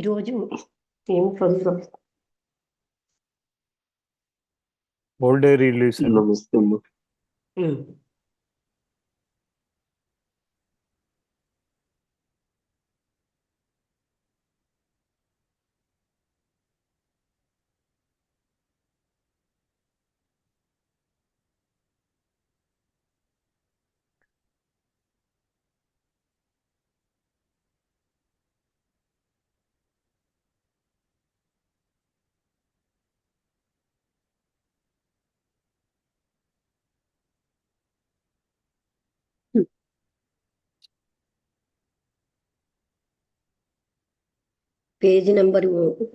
ఈరోజు ఏం చదువుదాం? ఓల్డ్ డే రిలీజ్ నమస్తే అమ్మా. ఉమ్. పేజీ నెంబర్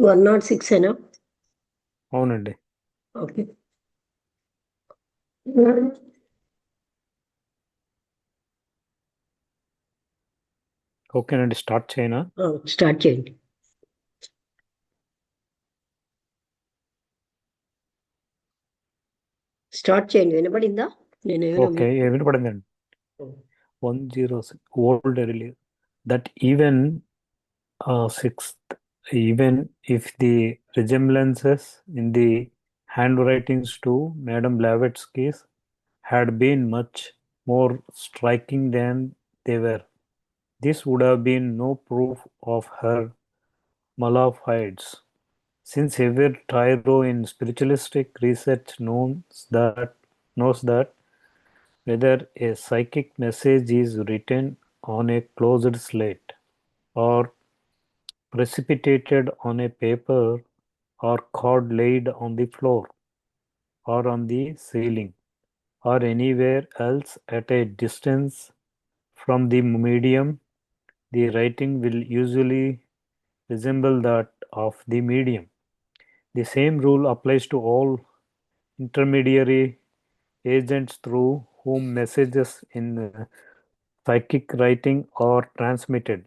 106 ఏనా? అవునండి. ఓకే. ఓకేనండి, స్టార్ట్ చేయనా? స్టార్ట్ చేయండి. స్టార్ట్ చేయండి. వినపడిందా? ఓకే, వినపడిందండి. 106 old day release that even sixth, even if the resemblances in the handwritings to Madame Blavatsky's had been much more striking than they were, this would have been no proof of her malafides, since every tyro in spiritualistic research knows that whether a psychic message is written on a closed slate or precipitated on a paper or card laid on the floor or on the ceiling or anywhere else at a distance from the medium, the writing will usually resemble that of the medium. The same rule applies to all intermediary agents through whom messages in psychic writing are transmitted.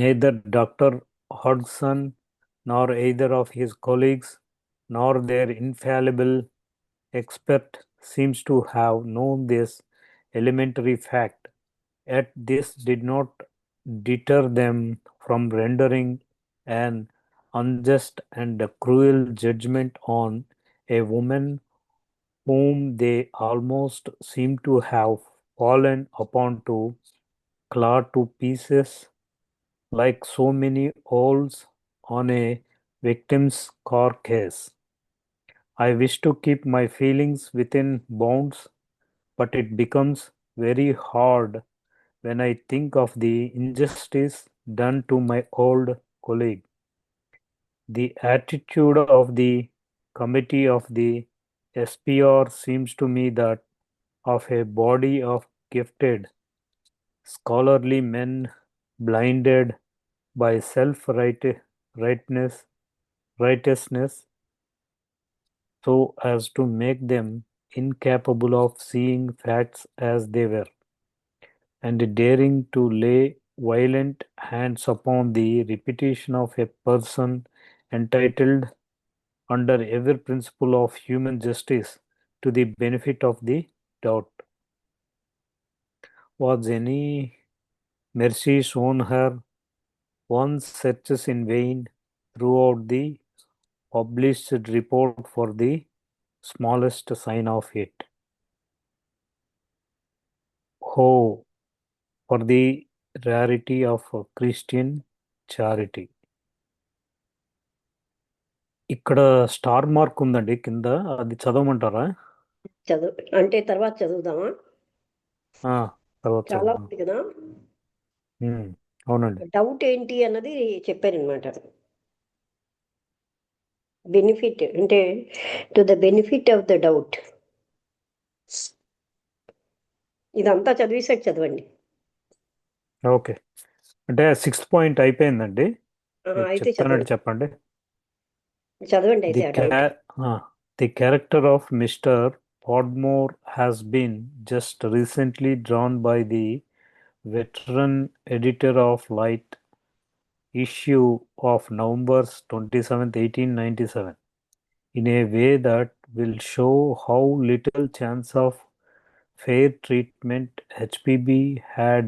Neither Dr. Hodgson nor either of his colleagues nor their infallible expert seems to have known this elementary fact, yet this did not deter them from rendering an unjust and cruel judgment on a woman whom they almost seem to have fallen upon to claw to pieces like so many owls on a victim's carcass. I wish to keep my feelings within bounds, but it becomes very hard when I think of the injustice done to my old colleague. The attitude of the committee of the SPR seems to me that of a body of gifted, scholarly men blinded by righteousness so as to make them incapable of seeing facts as they were, and daring to lay violent hands upon the reputation of a person entitled under every principle of human justice to the benefit of the doubt. Was any mercy shown her? One searches in vain throughout the published report for the smallest sign of it. Oh, for the rarity of Christian charity. ఇక్కడ star mark ఉందండి కింద, అది చదవమంటారా? అంటే తర్వాత చదువుదామా? తర్వాత చాలా ఉంది కదా. అవునండి. డౌట్ ఏంటి అన్నది చెప్పారనమాట. బెనిఫిట్ అంటే to the benefit of the doubt. ఇదంతా చదివేసాక చదవండి. ఓకే, అంటే 6th పాయింట్ అయిపోయిందండి. అయితే చెప్తానండి, చెప్పండి. చదవండి అయితే. The character of Mr. Podmore has been just recently drawn by the veteran editor of Light issue of November 27, 1897, in a way that will show how little chance of fair treatment HPB had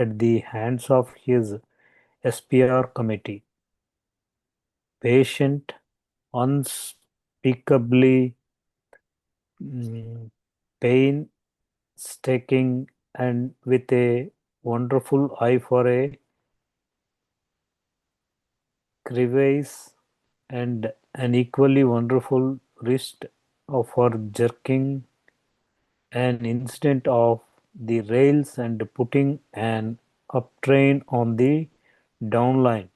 at the hands of his SPR committee. patient, unspeakably painstaking, and with a wonderful eye for a crevice, and an equally wonderful wrist for jerking an instant off the rails and putting an uptrain on the downline.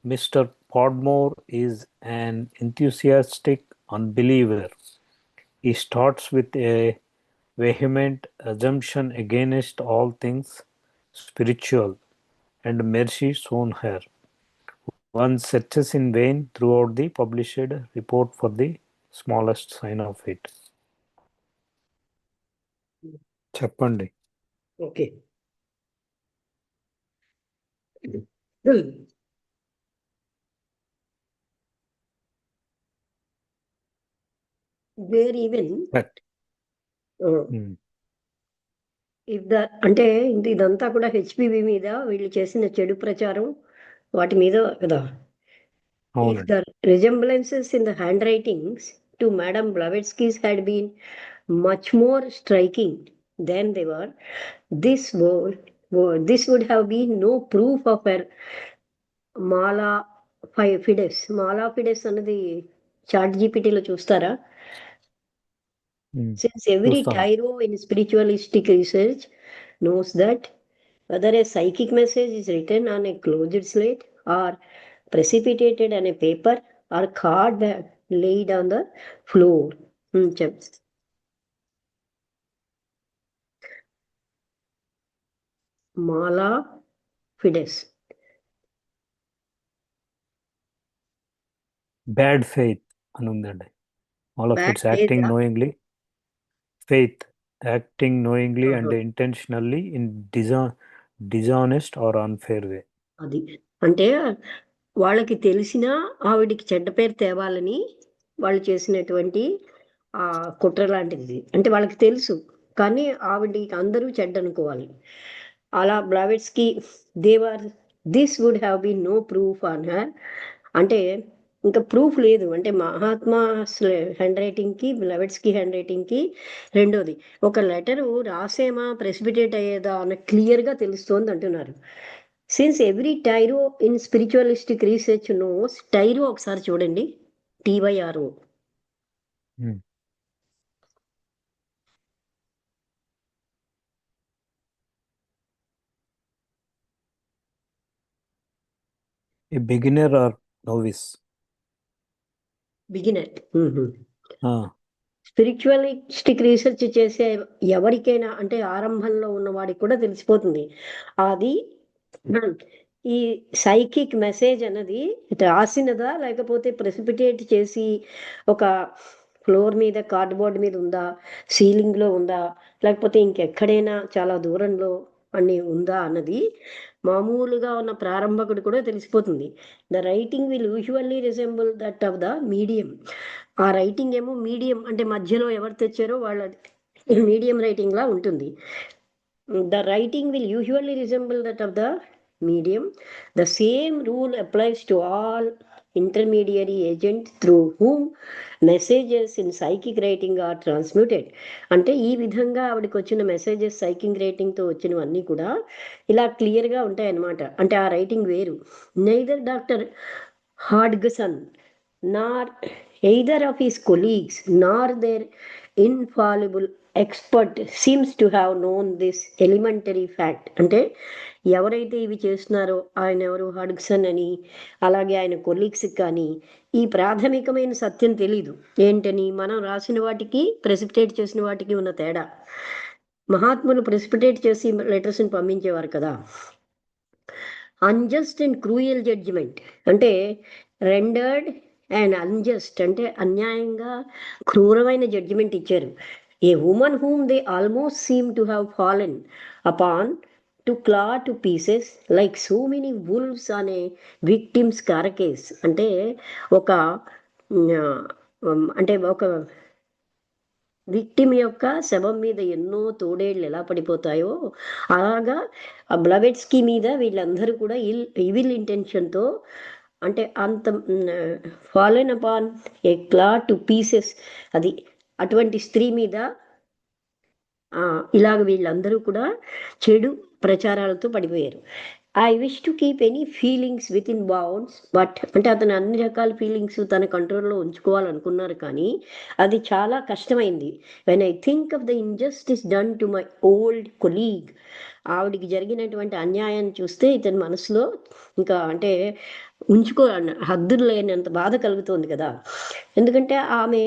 Mr. Podmore is an enthusiastic unbeliever. He starts with a vehement assumption against all things spiritual and mercy shown her. One searches in vain throughout the published report for the smallest sign of it. చెప్పండి. Okay. Where even Correct. If the అంటే ఇదంతా కూడా HPV మీద వీళ్ళు చేసిన చెడు ప్రచారం వాటి మీద కదా. If అవునండి. the resemblances in the handwritings to Madame Blavatsky's had been much more striking than they were, this would have been no proof of her మాలా ఫిడెస్. మాలా ఫిడెస్ అన్నది చాట్ జీపీటీలో చూస్తారా? Since every చూస్తాను. tyro in spiritualistic research knows that whether a psychic message is written on a closed slate or precipitated on a paper or card laid on the floor. Mala ఫిడెస్. Bad faith అని ఉందండి. All of Bad it's acting faith, knowingly, faith acting knowingly uh-huh. And intentionally in dishonest or unfair way. అది అంటే వాళ్ళకి తెలిసిన ఆవిడికి చెడ్డ పేరు తేవాలని వాళ్ళు చేసినటువంటి ఆ కుట్ర లాంటిది. అంటే వాళ్ళకి తెలుసు, కానీ ఆవిడికి అందరూ చెడ్డ అనుకోవాలి. అలా Blavatsky this would have been no proof on her. అంటే ఇంకా ప్రూఫ్ లేదు. అంటే మహాత్మా హ్యాండ్ రైటింగ్కి, బ్లావెట్స్కి హ్యాండ్ రైటింగ్కి రెండోది ఒక లెటరు రాసేమా ప్రెసిపిటేట్ అయ్యేదా అన్న క్లియర్గా తెలుస్తోంది అంటున్నారు. Since every tyro in spiritualistic research knows, tyro ఒకసారి చూడండి, TYRO. A beginner or novice? Beginner. Spiritualistic research చేసే ఎవరికైనా, అంటే ఆరంభంలో ఉన్నవాడికి కూడా తెలిసిపోతుంది. అది ఈ సైకిక్ మెసేజ్ అన్నది రాసినదా లేకపోతే ప్రెసిపిటేట్ చేసి ఒక ఫ్లోర్ మీద, కార్డ్బోర్డ్ మీద ఉందా, సీలింగ్లో ఉందా, లేకపోతే ఇంకెక్కడైనా చాలా దూరంలో అని ఉందా అన్నది మామూలుగా ఉన్న ప్రారంభకుడు కూడా తెలిసిపోతుంది. The writing will usually resemble that of the medium. ఆ రైటింగ్ ఏమో మీడియం, అంటే మధ్యలో ఎవరు తెచ్చారో వాళ్ళ మీడియం రైటింగ్ లా ఉంటుంది. The writing will usually resemble that of the medium. The same rule applies to all intermediary agents through whom messages in psychic writing are transmitted. అంటే ఈ విధంగా ఆవిడకి వచ్చిన మెసేజెస్ సైకిక్ రైటింగ్తో వచ్చినవన్నీ కూడా ఇలా క్లియర్గా ఉంటాయన్నమాట. అంటే ఆ రైటింగ్ వేరు. Neither doctor హాడ్గసన్ Nar either of his colleagues nor their infallible expert seems to have known this elementary fact. అంటే ఎవరైతే ఇవి చేస్తున్నారో ఆయన ఎవరు, హడ్గ్సన్ అని, అలాగే ఆయన కొలీగ్స్ కానీ ఈ ప్రాథమికమైన సత్యం తెలీదు. ఏంటని? మనం రాసిన వాటికి ప్రెసిపిటేట్ చేసిన వాటికి ఉన్న తేడా. మహాత్ములు ప్రెసిపిటేట్ చేసి లెటర్స్ని పంపించేవారు కదా. అన్జస్ట్ అండ్ క్రూయల్ జడ్జిమెంట్ అంటే రెండర్డ్ అండ్ అన్జస్ట్ అంటే అన్యాయంగా క్రూరమైన జడ్జిమెంట్ ఇచ్చారు. A woman whom they almost seem to have fallen upon to claw to pieces like so many wolves అనే విక్టిమ్స్ కారకేస్. అంటే ఒక విక్టిమ్ యొక్క శవం మీద ఎన్నో తోడేళ్ళు ఎలా పడిపోతాయో అలాగా ఆ బ్లవెట్స్కి మీద వీళ్ళందరూ కూడా ఇవిల్ ఇంటెన్షన్తో అంటే అంత ఫాలెన్ అపాన్ ఏ క్లా టు పీసెస్, అది అటువంటి స్త్రీ మీద ఇలాగ వీళ్ళందరూ కూడా చెడు ప్రచారాలతో పడిపోయారు. I wish to keep any feelings with in bounds, but అంటే అతను అన్ని రకాల ఫీలింగ్స్ తన కంట్రోల్లో ఉంచుకోవాలనుకున్నారు, కానీ అది చాలా కష్టమైంది. When I think of the injustice done to my old colleague, ఆవిడికి జరిగినటువంటి అన్యాయం చూస్తే ఇతని మనసులో ఇంకా అంటే హద్దులు లేనంత బాధ కలుగుతోంది కదా. ఎందుకంటే ఆమె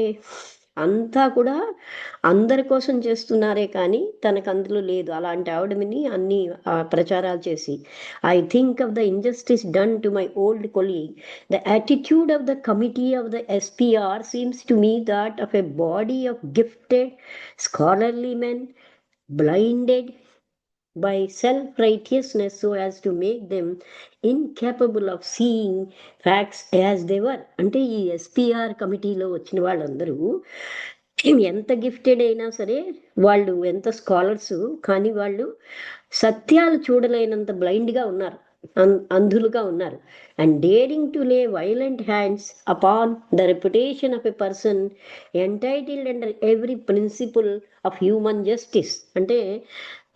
అంతా కూడా అందరి కోసం చేస్తున్నారే కానీ తనకు అందులో లేదు. అలాంటి ఆవిడని అన్ని ప్రచారాలు చేసి, I think of the injustice done to my old colleague, the attitude of the committee of the SPR seems to me that of a body of gifted scholarly men blinded by self-righteousness so as to make them incapable of seeing facts as they were. అంటే ఈ SPR కమిటీలో వచ్చిన వాళ్ళందరూ ఎంత gifted అయినా సరే, వాళ్ళు ఎంత స్కాలర్స్, కానీ వాళ్ళు సత్యాలు చూడలేనంత బ్లైండ్గా ఉన్నారు, అంధులుగా ఉన్నారు. And daring to lay violent hands upon the reputation of a person entitled under every principle of human justice. అంటే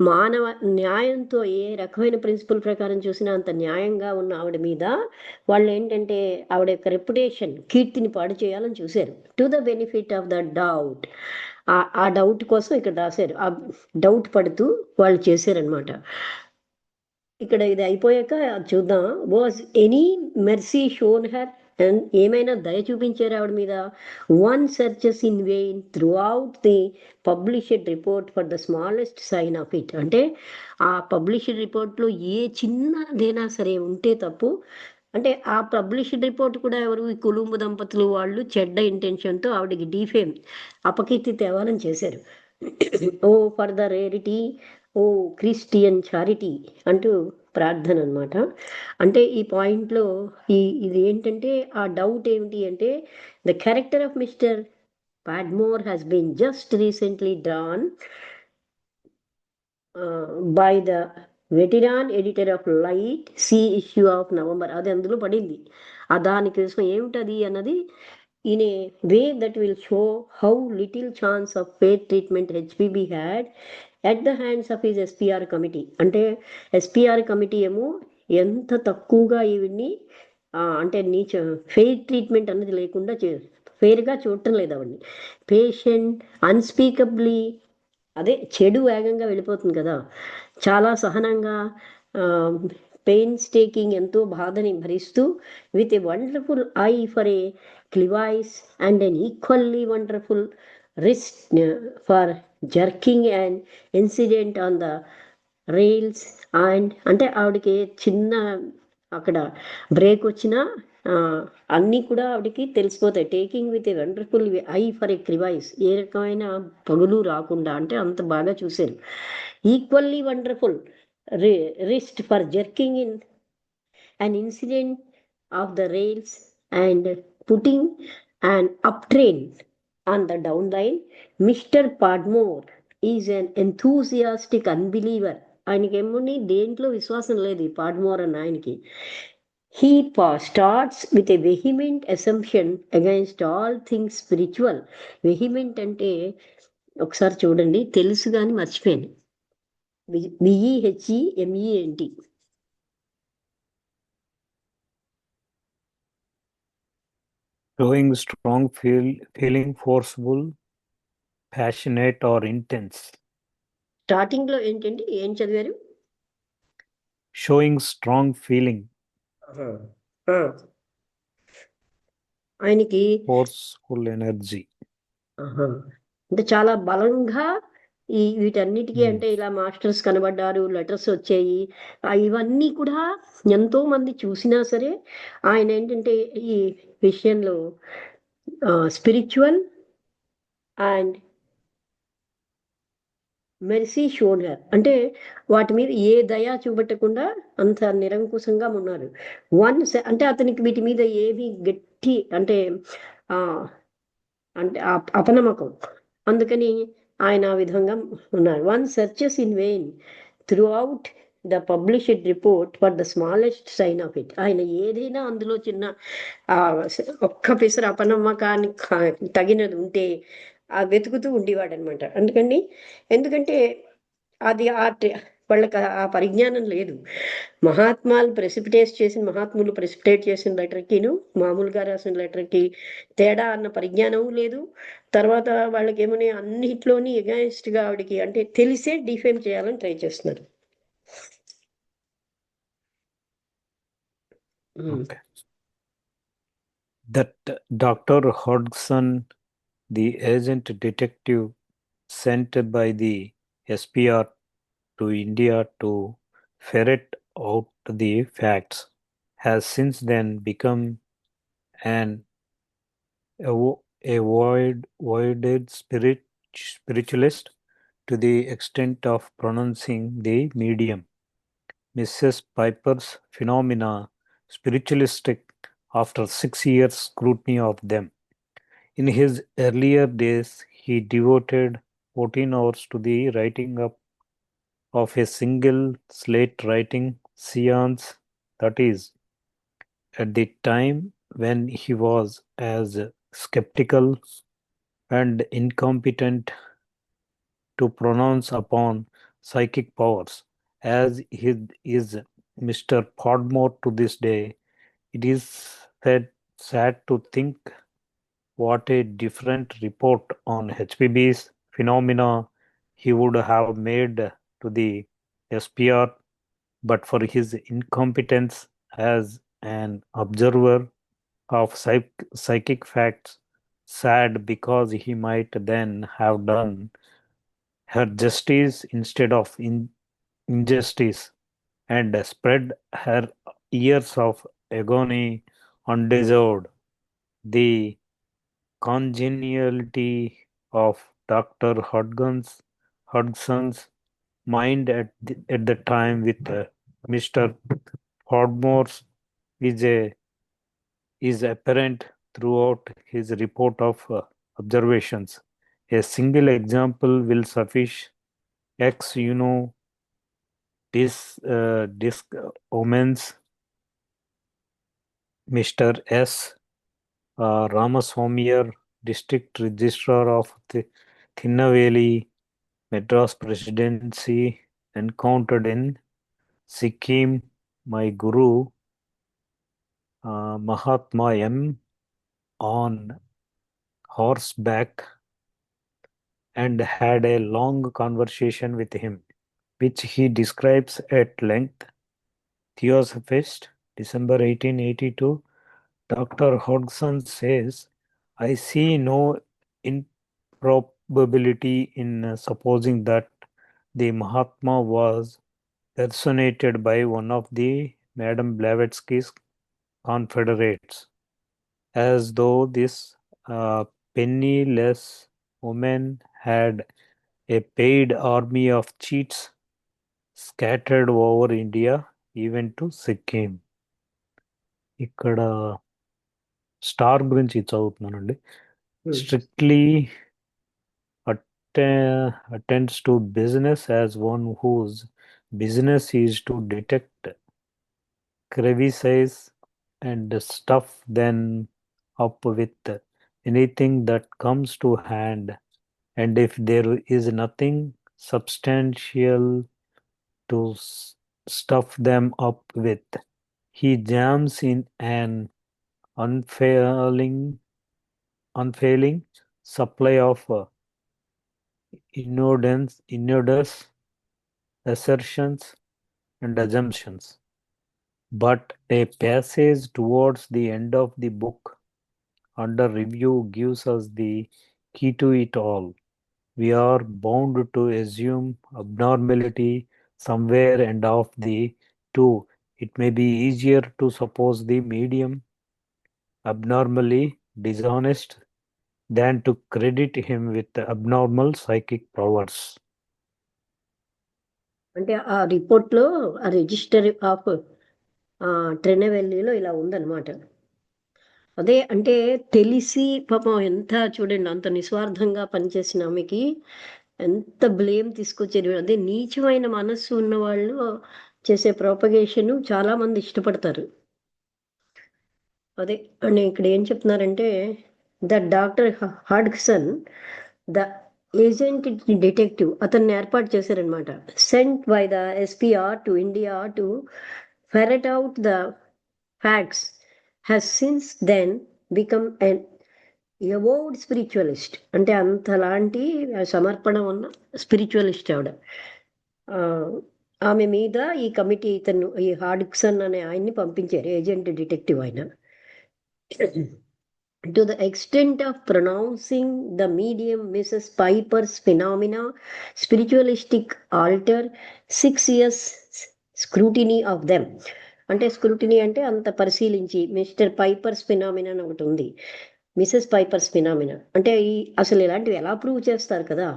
మానవ న్యాయంతో ఏ రకమైన ప్రిన్సిపల్ ప్రకారం చూసినా అంత న్యాయంగా ఉన్న ఆవిడ మీద వాళ్ళు ఏంటంటే ఆవిడ యొక్క రెప్యుటేషన్, కీర్తిని పాడు చేయాలని చూశారు. To the benefit of the doubt, ఆ డౌట్ కోసం ఇక్కడ రాశారు, ఆ డౌట్ పడుతూ వాళ్ళు చేశారనమాట. ఇక్కడ ఇది అయిపోయాక చూద్దాం. Was any mercy shown her, and ఏమైనా దయ చూపించారు ఆవిడ మీద. One searches in vain throughout the published report for the smallest sign of it. అంటే ఆ పబ్లిష్డ్ రిపోర్ట్లో ఏ చిన్నదైనా సరే ఉంటే తప్పు, అంటే ఆ పబ్లిష్డ్ రిపోర్ట్ కూడా ఎవరు, ఈ కులుంబు దంపతులు వాళ్ళు చెడ్డ ఇంటెన్షన్తో ఆవిడకి డీఫేమ్, అపకీర్తి తేవాలని చేశారు. Oh for the rarity, of Christian charity అంటూ ప్రార్థన అనమాట. అంటే ఈ పాయింట్లో ఇది ఏంటంటే ఆ డౌట్ ఏమిటి అంటే, the character of mister Podmore has been just recently drawn by the veteran editor of light see issue of November. అది అందులో పడింది. దానికోసం ఏమిటది అన్నది, in a way that will show how little chance of fair treatment HPB had at the hands of his SPR committee. అంటే SPR committee ఏమో ఎంత తక్కువగా ఈవిడ్ని అంటే నీచ ఫెయిర్ ట్రీట్మెంట్ అన్నది లేకుండా ఫెయిర్గా చూడటం లేదు ఆవిడ్ని. పేషెంట్, అన్స్పీకబ్లీ, అదే చెడు వేగంగా వెళ్ళిపోతుంది కదా, చాలా సహనంగా, పెయిన్స్ టేకింగ్, ఎంతో బాధని భరిస్తూ, with a wonderful eye for a crevice and an equally wonderful wrist for jerking and incident on the rails. And అంటే ఆవిడకి చిన్న అక్కడ బ్రేక్ వచ్చినా అన్నీ కూడా ఆవిడకి తెలిసిపోతాయి. Taking with a wonderful eye for a crevice, ఏ రకమైన పగులు రాకుండా, అంటే అంత బాగా చూశారు. Equally wonderful wrist for jerking in an incident of the rails and putting an up train on the down line. Mr. Padmore is an enthusiastic unbeliever. ఆయనకేమోని దేంట్లో విశ్వాసం లేదు ఈ పాడ్మోర్ అన్న ఆయనకి. He starts with a vehement assumption against all things spiritual. Vehement అంటే ఒకసారి చూడండి, తెలుసు కానీ మర్చిపోయాను. VEHEMENT. Showing strong feeling, forceful, passionate or intense. Starting లో ఏంటండి, ఏం చదివారు? Showing strong feeling, ఆయనకి forceful energy. అంటే చాలా బలంగా వీటన్నిటికీ, అంటే ఇలా మాస్టర్స్ కనబడ్డారు, లెటర్స్ వచ్చాయి, ఇవన్నీ కూడా ఎంతో మంది చూసినా సరే ఆయన ఏంటంటే ఈ విషయంలో spiritual and mercy shown her, అంటే వాటి మీద ఏ దయా చూపెట్టకుండా అంత నిరంకుశంగా ఉన్నారు. అంటే అతనికి వీటి మీద ఏమి గట్టి అంటే అంటే అపనమ్మకం, అందుకని ఆయన ఆ విధంగా ఉన్నారు. One searches in vain throughout the published report for the smallest sign of it. ఆయన ఏదైనా అందులో చిన్న ఆ, ఒక్క పిసర అపనమ్మకానికి తగినది ఉంటే వెతుకుతూ ఉండేవాడు అనమాట. ఎందుకంటే అది వాళ్ళకి ఆ పరిజ్ఞానం లేదు. మహాత్ములు ప్రెసిపిటేట్ చేసిన లెటర్కిను మామూలుగా రాసిన లెటర్కి తేడా అన్న పరిజ్ఞానం లేదు. తర్వాత వాళ్ళకేమని అన్నిట్లోని ఎగైన్స్ట్ గా ఆవిడకి అంటే తెలిసే డిఫేమ్ చేయాలని ట్రై చేస్తున్నారు. Okay. That Dr. Hodgson, the agent detective sent by the SPR to India to ferret out the facts, has since then become an avoided spiritualist to the extent of pronouncing the medium, Mrs. Piper's phenomena spiritualistic after 6 years' scrutiny of them. In his earlier days, he devoted 14 hours to the writing up of a single slate writing seance, that is, at the time when he was as skeptical and incompetent to pronounce upon psychic powers as is Mr. Podmore to this day. It is sad to think what a different report on HPB's phenomena he would have made to the SPR, but for his incompetence as an observer of psychic facts. Sad because he might then have done her justice instead of injustice and spread her years of agony undeserved. The congeniality of Dr. Hodgson's mind at the time with Mr. Podmore's is is apparent throughout his report of observations. A single example will suffice. X, this omens Mr. S. Ramaswamiyar, District Registrar of Thinnaveli, Madras Presidency, encountered in Sikkim my Guru Mahatma M. on horseback and had a long conversation with him, which he describes at length. Theosophist, December 1882. Dr. Hodgson says, I see no improbability in supposing that the Mahatma was personated by one of the Madame Blavatsky's confederates, as though this penniless woman had a paid army of cheats scattered over India, even to Sikkim. ఇక్కడ star గురించి చదువుతున్నానండి. Strictly attends to business as one whose business is to detect crevices and stuff them up with anything that comes to hand, and if there is nothing substantial to stuff them up with, he jams in an unfailing supply of innocuous assertions and assumptions. But a passage towards the end of the book under review gives us the key to it all. We are bound to assume abnormality somewhere, and of the two, it may be easier to suppose the medium abnormally dishonest than to credit him with abnormal psychic powers. అంటే ఆ report లో ఆ register of ట్రెనవెల్లీలో ఇలా ఉందన్నమాట. అదే అంటే తెలిసి పాపం ఎంత చూడండి, అంత నిస్వార్థంగా పనిచేసిన ఆమెకి ఎంత బ్లేమ్ తీసుకొచ్చేది. అదే నీచమైన మనస్సు ఉన్న వాళ్ళు చేసే ప్రాపగేషన్ చాలా మంది ఇష్టపడతారు. అదే అని ఇక్కడ ఏం చెప్తున్నారంటే the doctor Hodgson the agent detective అతన్ని ఏర్పాటు చేశారనమాట. Sent by the SPR to India to ferret out the facts has since then become an avowed spiritualist. అంటే అంతలాంటి సమర్పణ ఉన్న స్పిరిచువలిస్ట్ ఆవిడ. ఆమె మీద ఈ కమిటీ ఈ హాడ్సన్ అనే ఆయన్ని పంపించారు, ఏజెంట్ డిటెక్టివ్ ఆయన. To the extent of pronouncing the medium Mrs. Piper's phenomena spiritualistic alter 6 years scrutiny of them. అంటే స్క్రూటినీ అంటే అంత పరిశీలించి మిస్టర్ పైపర్స్ ఫినామినా అని ఒకటి ఉంది, మిసెస్ పైపర్స్ ఫినామినా అంటే అసలు ఇలాంటివి ఎలా ప్రూవ్ చేస్తారు కదా,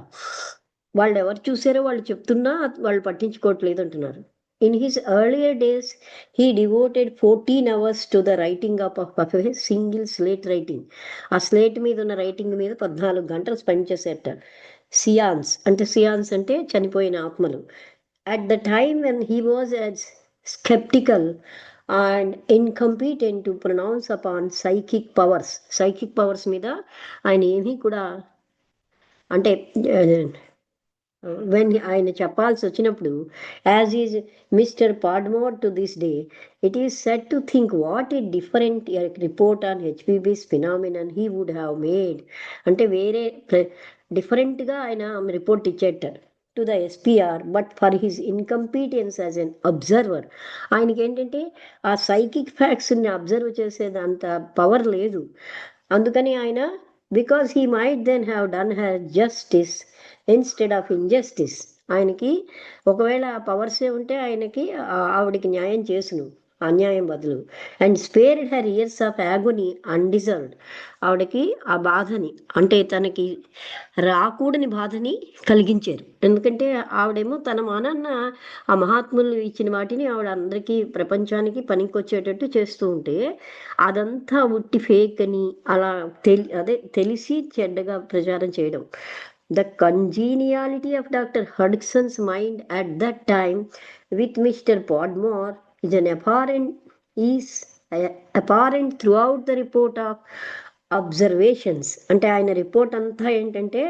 వాళ్ళు ఎవరు చూసారో వాళ్ళు చెప్తున్నా వాళ్ళు పట్టించుకోవట్లేదు అంటున్నారు. In his earlier days, he devoted 14 hours to the writing up of a single slate writing. ఆ స్లేట్ మీద ఉన్న రైటింగ్ మీద 14 గంటలు స్పెండ్ చేసేట. సియాన్స్ అంటే చనిపోయిన ఆత్మలు. At the time when he was as skeptical and incompetent to pronounce upon psychic powers మీద ఆయన ఏమీ కూడా అంటే when ఆయన చెప్పాల్సి వచ్చినప్పుడు, as is mister Podmore to this day, it is set to think what a different report on HPB's phenomenon he would have made. అంటే వేరే డిఫరెంట్గా ఆయన రిపోర్ట్ ఇచ్చేట to the SPR, but for his incompetence as an observer. ఆయనకి ఏంటంటే ఆ psychic ఫ్యాక్ట్స్ని observe చేసేది అంత పవర్ లేదు. అందుకని ఆయన because he might then have done her justice instead of injustice. ఆయనకి ఒకవేళ ఆ పవర్సే ఉంటే ఆయనకి ఆవిడికి న్యాయం చేసును, అన్యాయం బదులు. And spared her years of agony undeserved. ఆవిడకి ఆ బాధని అంటే తనకి రాకూడని బాధని కలిగించారు. ఎందుకంటే ఆవిడేమో తన మానాన్న ఆ మహాత్ములు ఇచ్చిన వాటిని ఆవిడ అందరికీ ప్రపంచానికి పనికొచ్చేటట్టు చేస్తూ ఉంటే అదంతా ఉట్టి ఫేక్ అని అలా తెలిసి చెడ్డగా ప్రచారం చేయడం. The congeniality of Dr. Hudson's mind at that time with Mr. Podmore is apparent throughout the report of observations. అంటే ఆయన రిపోర్ట్ అంతా ఏంటంటే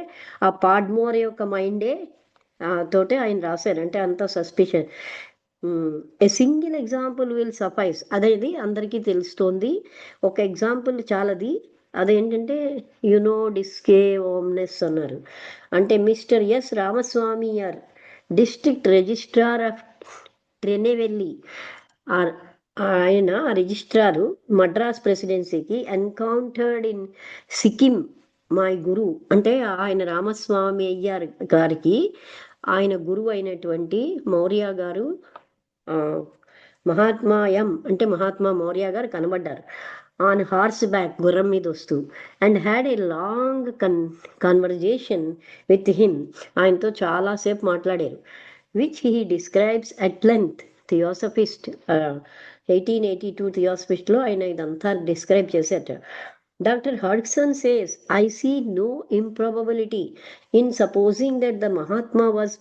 ఆ పాడ్మోర్ యొక్క మైండే తోటే ఆయన రాశారు. అంటే అంత suspicion. A single example will suffice. అదేది అందరికీ తెలుస్తోంది, ఒక ఎగ్జాంపుల్ చాలది. అదేంటంటే డిస్కే ఓమ్నెస్ అన్నారు. అంటే mister S Ramaswami R district registrar of Tinnevelly, ఆయన రిజిస్ట్రారు మద్రాస్ ప్రెసిడెన్సీకి encountered in Sikkim my guru. అంటే ఆయన రామస్వామి అయ్యారు గారికి ఆయన గురువు అయినటువంటి మౌర్య గారు, మహాత్మా మౌర్య గారు కనబడ్డారు ఆన్ హార్స్ బ్యాక్, గుర్రం మీద వస్తూ, and had a long conversation with him. ఆయనతో చాలాసేపు మాట్లాడారు. Which he describes at length. Theosophist 1882 థియోసఫిస్ట్లో ఆయన ఇదంతా డిస్క్రైబ్ చేశారట. Doctor Hodgson says, I see no improbability in supposing that the mahatma was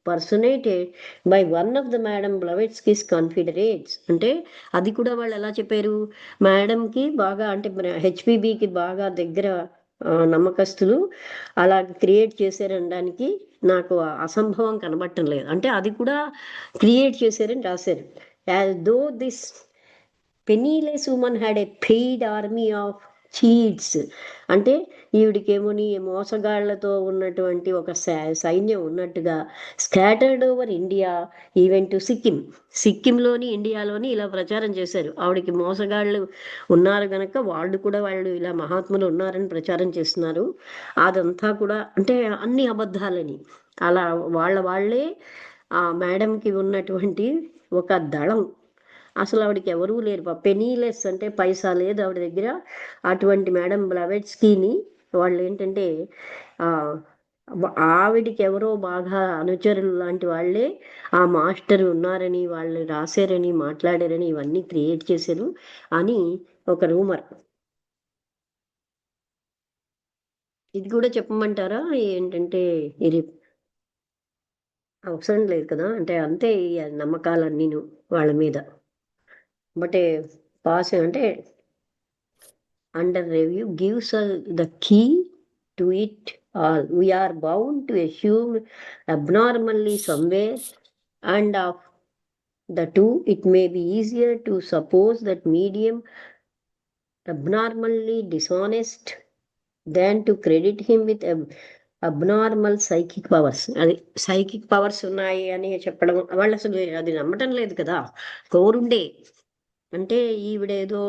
personated by one of the madame Blavatsky's confederates. అంటే అది కూడా వాళ్ళు ఎలా చెప్పారు, మేడంకి బాగా అంటే హెచ్పిబికి బాగా దగ్గర నమ్మకస్తులు అలా క్రియేట్ చేశారనడానికి నాకు అసంభవం కనబడటం లేదు. అంటే అది కూడా క్రియేట్ చేశారని రాశారు. As though this penniless woman had a paid army of cheats. అంటే ఈవిడికేమోని మోసగాళ్లతో ఉన్నటువంటి ఒక సైన్యం ఉన్నట్టుగా scattered over India even to సిక్కింలోని ఇండియాలోని ఇలా ప్రచారం చేశారు. ఆవిడకి మోసగాళ్ళు ఉన్నారు గనక వాళ్ళు ఇలా మహాత్ములు ఉన్నారని ప్రచారం చేస్తున్నారు. అదంతా కూడా అంటే అన్ని అబద్ధాలని అలా వాళ్ళే ఆ మేడంకి ఉన్నటువంటి ఒక దళం. అసలు ఆవిడకి ఎవరూ లేరు, పెనీలెస్ అంటే పైసా లేదు ఆవిడ దగ్గర. అటువంటి మేడం బ్లవెట్స్కీని వాళ్ళు ఏంటంటే ఆవిడికి ఎవరో బాగా అనుచరులు లాంటి వాళ్ళే ఆ మాస్టర్ ఉన్నారని, వాళ్ళు రాశారని, మాట్లాడారని, ఇవన్నీ క్రియేట్ చేశారు అని ఒక రూమర్. ఇది కూడా చెప్పమంటారా ఏంటంటే ఇది అవసరం లేదు కదా, అంటే అంతే ఈ నమ్మకాలన్నీను వాళ్ళ మీద. బట్ పాస్ అంటే under review gives us the key to it all. We are bound to assume abnormally somewhere, and of the two, it may be easier to suppose that medium abnormally dishonest than to credit him with abnormal psychic powers. అది psychic powers ఉన్నాయి అని చెప్పడం, వాళ్ళు అసలు అది నమ్మటం లేదు కదా. కోరుండే అంటే ఈవిడేదో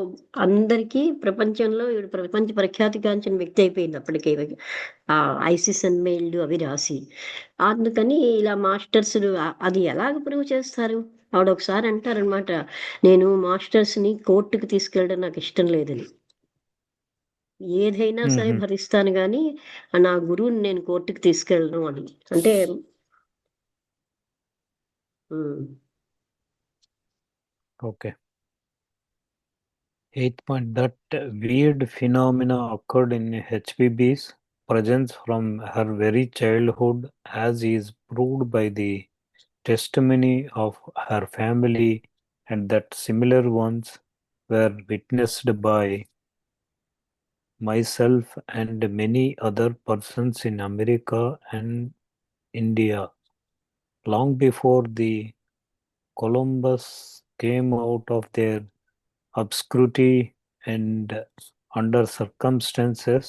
అందరికీ ప్రపంచంలో ఈవిడ ప్రపంచ ప్రఖ్యాతిగాంచిన వ్యక్తి అయిపోయింది అప్పటికే, ఆ ఐసిస్ అన్మెయిల్డ్ అవి రాసి. అందుకని ఇలా మాస్టర్స్ అది ఎలాగ ప్రూవ్ చేస్తారు? ఆవిడ ఒకసారి అంటారనమాట, నేను మాస్టర్స్ని కోర్టుకు తీసుకెళ్ళడం నాకు ఇష్టం లేదని, ఏదైనా సరే మ్మ్. భరిస్తాను కానీ నా గురువుని నేను కోర్టుకు తీసుకెళ్ళను అని. అంటే Okay. 8th point, that weird phenomena occurred in HPB's presence from her very childhood, as is proved by the testimony of her family, and that similar ones were witnessed by myself and many other persons in America and India long before the Columbus came out of their obscurity and under circumstances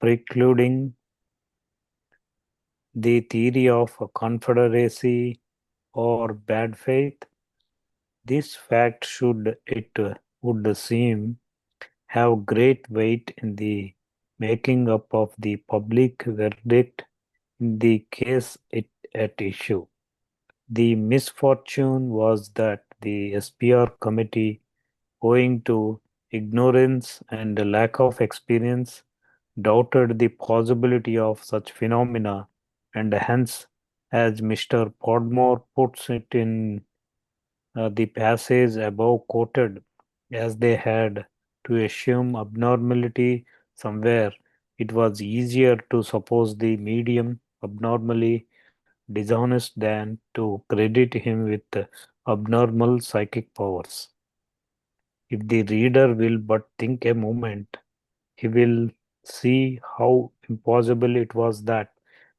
precluding the theory of confederacy or bad faith. This fact should, it would seem, have great weight in the making up of the public verdict in the case at issue. The misfortune was that the SPR committee, owing to ignorance and lack of experience, doubted the possibility of such phenomena, and hence, as Mr. Podmore puts it in the passage above quoted, as they had to assume abnormality somewhere, it was easier to suppose the medium abnormally dishonest than to credit him with abnormal psychic powers. If the reader will but think a moment, he will see how impossible it was that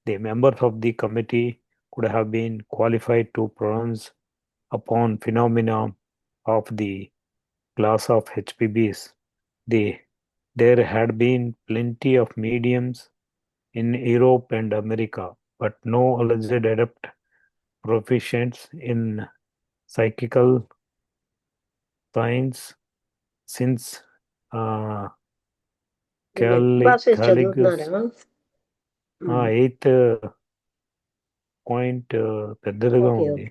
the members of the committee could have been qualified to pronounce upon phenomena of the class of HPBs. There had been plenty of mediums in Europe and America, but no alleged adept proficients in psychical science since uh, classes Caligula's చదువుతున్నారా? 8th point పెద్దదిగా okay ఉంది.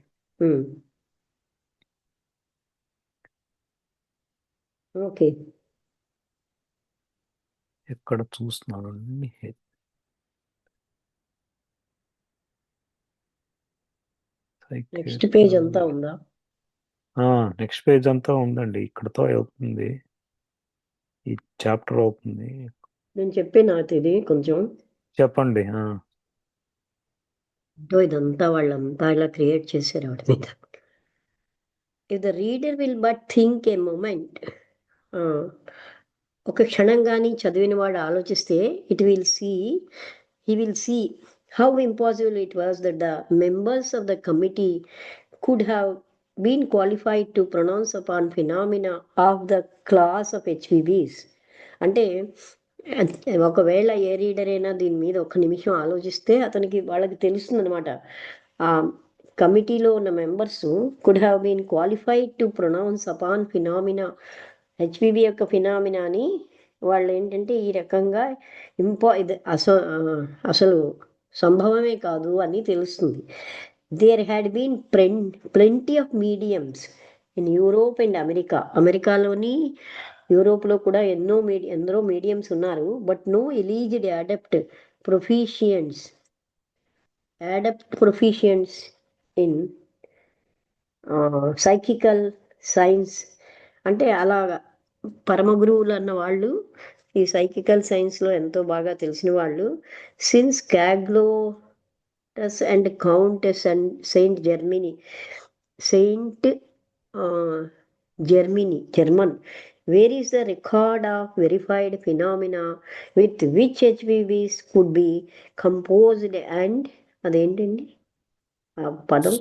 Okay. ఎక్కడ చూస్తున్నాను next page అంతా ఉందా? Next page అంతా ఉందండి, ఇక్కడతో అవుతుంది, ఈ చాప్టర్ అవుతుంది. నేను చెప్పిన ఇది కొంచెం చెప్పండి. ఇదంతా వాళ్ళంతా ఇలా క్రియేట్ చేశారు వాటి మీద. If the reader will but think a moment, ఒక క్షణం కానీ చదివిన వాడు ఆలోచిస్తే, he will see how impossible it was that the members of the committee could have been qualified to pronounce upon phenomena of the class of HPBs. అంటే ఒకవేళ ఏ reader అయినా దీని మీద ఒక నిమిషం ఆలోచిస్తే వాళ్ళకి తెలుస్తుంది అనమాట. ఆ కమిటీలో ఉన్న members could have been qualified to pronounce upon phenomena, HPB యొక్క ఫినామినాని వాళ్ళు ఏంటంటే ఈ రకంగా ఇది అసలు సంభవమే కాదు అని తెలుస్తుంది. There had been plenty of mediums in Europe and అమెరికాలోని యూరోప్లో కూడా ఎందరో మీడియమ్స్ ఉన్నారు. But no alleged adept proficiency in psychical science. అంటే అలాగా పరమ గురువులు అన్న వాళ్ళు ఈ సైకికల్ సైన్స్లో ఎంతో బాగా తెలిసిన వాళ్ళు, since క్యాగ్లో and Countess and Saint Germany. Saint German. Where is the record of verified phenomena with which HPVs could be composed and అదేంటండి ఆ పదం